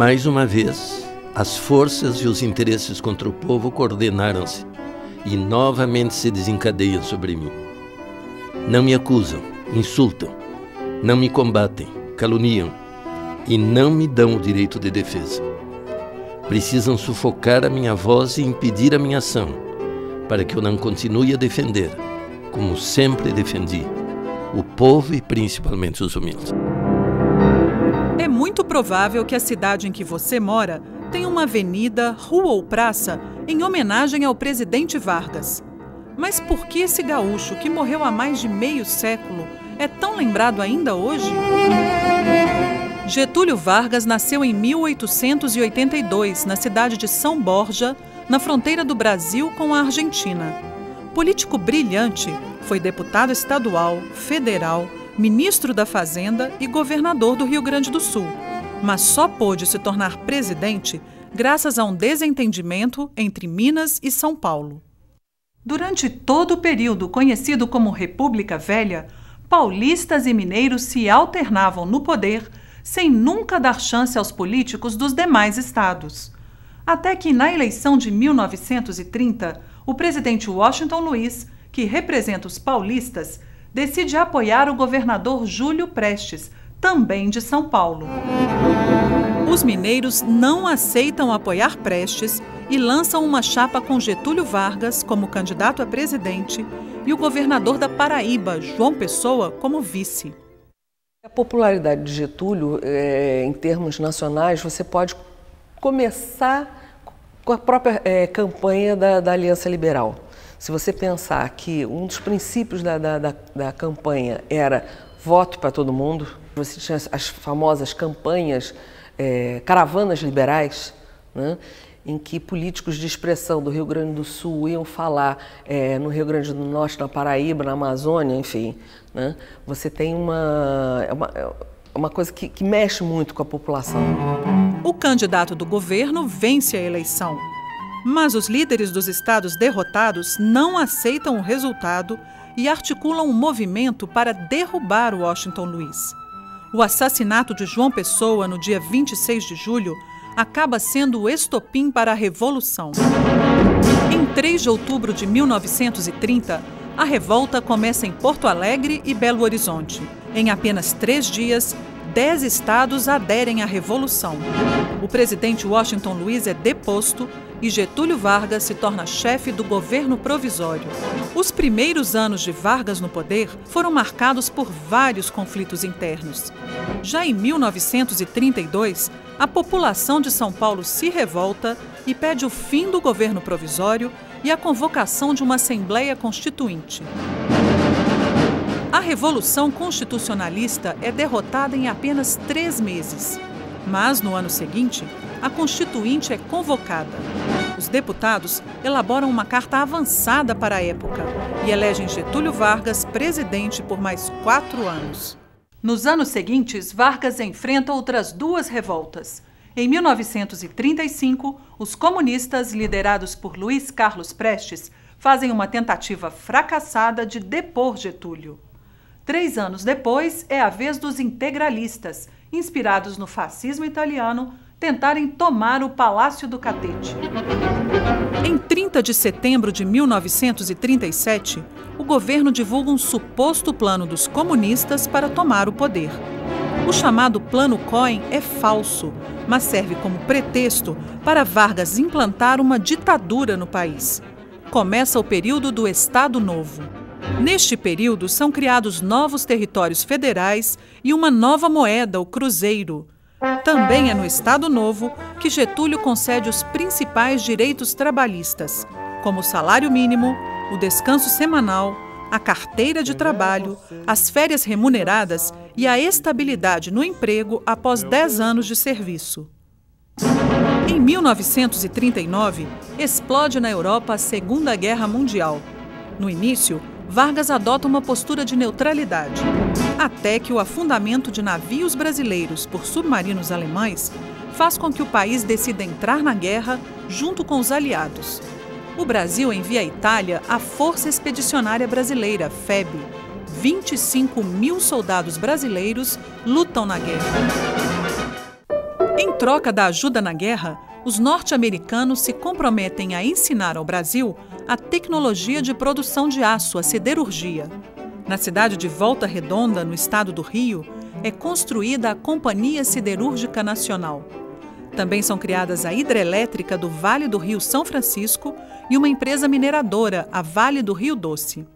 Mais uma vez, as forças e os interesses contra o povo coordenaram-se e novamente se desencadeiam sobre mim. Não me acusam, insultam, não me combatem, caluniam e não me dão o direito de defesa. Precisam sufocar a minha voz e impedir a minha ação, para que eu não continue a defender, como sempre defendi, o povo e principalmente os humildes. É muito provável que a cidade em que você mora tenha uma avenida, rua ou praça em homenagem ao presidente Vargas. Mas por que esse gaúcho, que morreu há mais de meio século, é tão lembrado ainda hoje? Getúlio Vargas nasceu em 1882, na cidade de São Borja, na fronteira do Brasil com a Argentina. Político brilhante, foi deputado estadual, federal, ministro da Fazenda e governador do Rio Grande do Sul, mas só pôde se tornar presidente graças a um desentendimento entre Minas e São Paulo. Durante todo o período conhecido como República Velha, paulistas e mineiros se alternavam no poder sem nunca dar chance aos políticos dos demais estados. Até que, na eleição de 1930, o presidente Washington Luiz, que representa os paulistas, decide apoiar o governador Júlio Prestes, também de São Paulo. Os mineiros não aceitam apoiar Prestes e lançam uma chapa com Getúlio Vargas como candidato a presidente e o governador da Paraíba, João Pessoa, como vice. A popularidade de Getúlio, em termos nacionais, você pode começar com a própria campanha da Aliança Liberal. Se você pensar que um dos princípios da campanha era voto para todo mundo, você tinha as famosas campanhas, caravanas liberais, né, em que políticos de expressão do Rio Grande do Sul iam falar no Rio Grande do Norte, na Paraíba, na Amazônia, enfim, né, você tem uma coisa que mexe muito com a população. O candidato do governo vence a eleição, mas os líderes dos estados derrotados não aceitam o resultado e articulam um movimento para derrubar Washington Luiz. O assassinato de João Pessoa no dia 26 de julho acaba sendo o estopim para a Revolução. Em 3 de outubro de 1930, a revolta começa em Porto Alegre e Belo Horizonte. Em apenas 3 dias, 10 estados aderem à Revolução. O presidente Washington Luiz é deposto e Getúlio Vargas se torna chefe do governo provisório. Os primeiros anos de Vargas no poder foram marcados por vários conflitos internos. Já em 1932, a população de São Paulo se revolta e pede o fim do governo provisório e a convocação de uma Assembleia Constituinte. A Revolução Constitucionalista é derrotada em apenas 3 meses. Mas, no ano seguinte, a Constituinte é convocada. Os deputados elaboram uma carta avançada para a época e elegem Getúlio Vargas presidente por mais 4 anos. Nos anos seguintes, Vargas enfrenta outras 2 revoltas. Em 1935, os comunistas, liderados por Luiz Carlos Prestes, fazem uma tentativa fracassada de depor Getúlio. 3 anos depois, é a vez dos integralistas, inspirados no fascismo italiano, tentarem tomar o Palácio do Catete. Em 30 de setembro de 1937, o governo divulga um suposto plano dos comunistas para tomar o poder. O chamado Plano Cohen é falso, mas serve como pretexto para Vargas implantar uma ditadura no país. Começa o período do Estado Novo. Neste período, são criados novos territórios federais e uma nova moeda, o cruzeiro. Também é no Estado Novo que Getúlio concede os principais direitos trabalhistas, como o salário mínimo, o descanso semanal, a carteira de trabalho, as férias remuneradas e a estabilidade no emprego após 10 anos de serviço. Em 1939, explode na Europa a Segunda Guerra Mundial. No início, Vargas adota uma postura de neutralidade, até que o afundamento de navios brasileiros por submarinos alemães faz com que o país decida entrar na guerra junto com os aliados. O Brasil envia à Itália a Força Expedicionária Brasileira, FEB. 25 mil soldados brasileiros lutam na guerra. Em troca da ajuda na guerra, os norte-americanos se comprometem a ensinar ao Brasil a tecnologia de produção de aço, a siderurgia. Na cidade de Volta Redonda, no estado do Rio, é construída a Companhia Siderúrgica Nacional. Também são criadas a hidrelétrica do Vale do Rio São Francisco e uma empresa mineradora, a Vale do Rio Doce.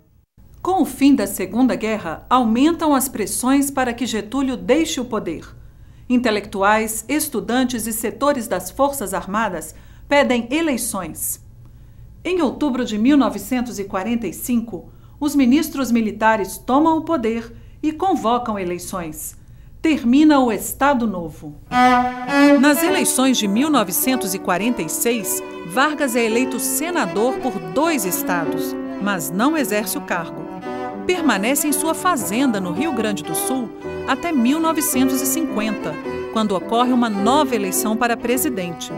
Com o fim da Segunda Guerra, aumentam as pressões para que Getúlio deixe o poder. Intelectuais, estudantes e setores das Forças Armadas pedem eleições. Em outubro de 1945, os ministros militares tomam o poder e convocam eleições. Termina o Estado Novo. Nas eleições de 1946, Vargas é eleito senador por 2 estados, mas não exerce o cargo. Permanece em sua fazenda no Rio Grande do Sul até 1950, quando ocorre uma nova eleição para presidente.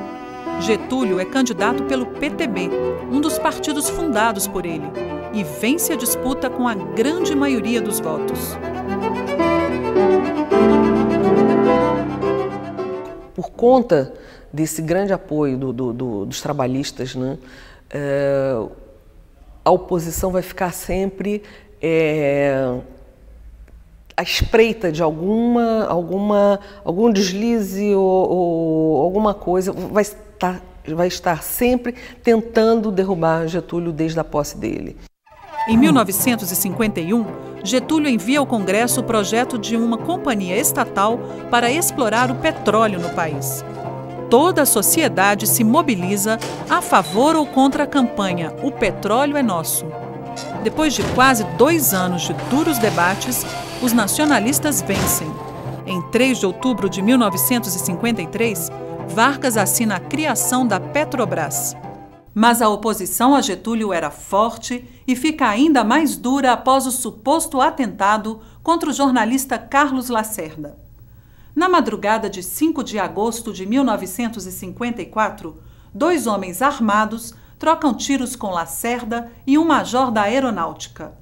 Getúlio é candidato pelo PTB, um dos partidos fundados por ele, e vence a disputa com a grande maioria dos votos. Por conta desse grande apoio dos trabalhistas, né, a oposição vai ficar sempre à espreita de algum deslize ou alguma coisa, vai estar sempre tentando derrubar Getúlio desde a posse dele. Em 1951, Getúlio envia ao Congresso o projeto de uma companhia estatal para explorar o petróleo no país. Toda a sociedade se mobiliza a favor ou contra a campanha "O petróleo é nosso". Depois de quase 2 anos de duros debates, os nacionalistas vencem. Em 3 de outubro de 1953, Vargas assina a criação da Petrobras. Mas a oposição a Getúlio era forte e fica ainda mais dura após o suposto atentado contra o jornalista Carlos Lacerda. Na madrugada de 5 de agosto de 1954, 2 homens armados trocam tiros com Lacerda e um major da aeronáutica.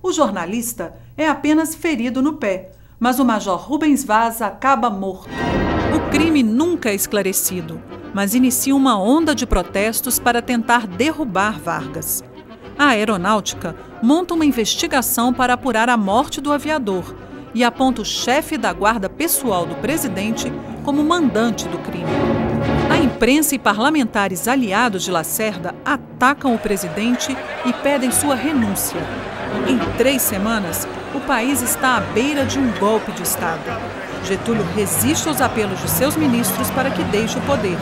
O jornalista é apenas ferido no pé, mas o major Rubens Vaz acaba morto. O crime nunca é esclarecido, mas inicia uma onda de protestos para tentar derrubar Vargas. A aeronáutica monta uma investigação para apurar a morte do aviador e aponta o chefe da guarda pessoal do presidente como mandante do crime. A imprensa e parlamentares aliados de Lacerda atacam o presidente e pedem sua renúncia. Em 3 semanas, o país está à beira de um golpe de Estado. Getúlio resiste aos apelos de seus ministros para que deixe o poder,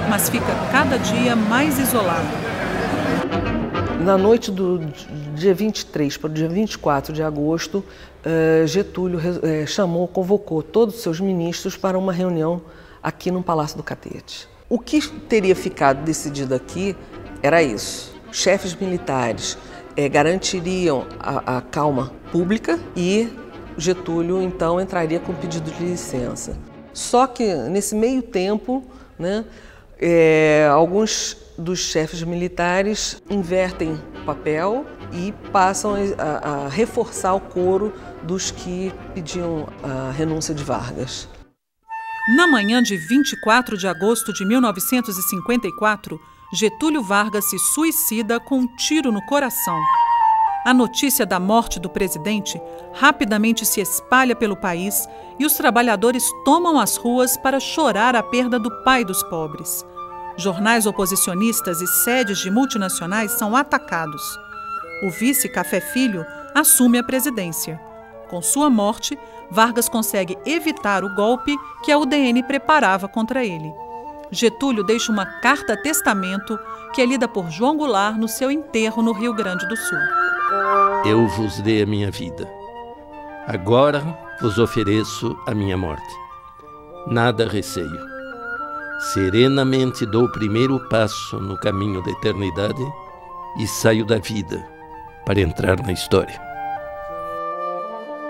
mas fica cada dia mais isolado. Na noite do dia 23 para o dia 24 de agosto, Getúlio convocou todos os seus ministros para uma reunião aqui no Palácio do Catete. O que teria ficado decidido aqui era isso. Os chefes militares garantiriam a calma pública e Getúlio, então, entraria com pedido de licença. Só que, nesse meio tempo, né, alguns dos chefes militares invertem o papel e passam a reforçar o coro dos que pediam a renúncia de Vargas. Na manhã de 24 de agosto de 1954, Getúlio Vargas se suicida com um tiro no coração. A notícia da morte do presidente rapidamente se espalha pelo país e os trabalhadores tomam as ruas para chorar a perda do pai dos pobres. Jornais oposicionistas e sedes de multinacionais são atacados. O vice Café Filho assume a presidência. Com sua morte, Vargas consegue evitar o golpe que a UDN preparava contra ele. Getúlio deixa uma carta-testamento que é lida por João Goulart no seu enterro no Rio Grande do Sul. Eu vos dei a minha vida. Agora vos ofereço a minha morte. Nada receio. Serenamente dou o primeiro passo no caminho da eternidade e saio da vida para entrar na história.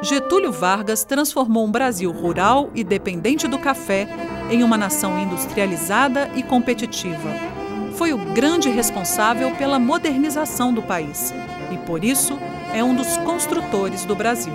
Getúlio Vargas transformou um Brasil rural e dependente do café em uma nação industrializada e competitiva. Foi o grande responsável pela modernização do país e, por isso, é um dos construtores do Brasil.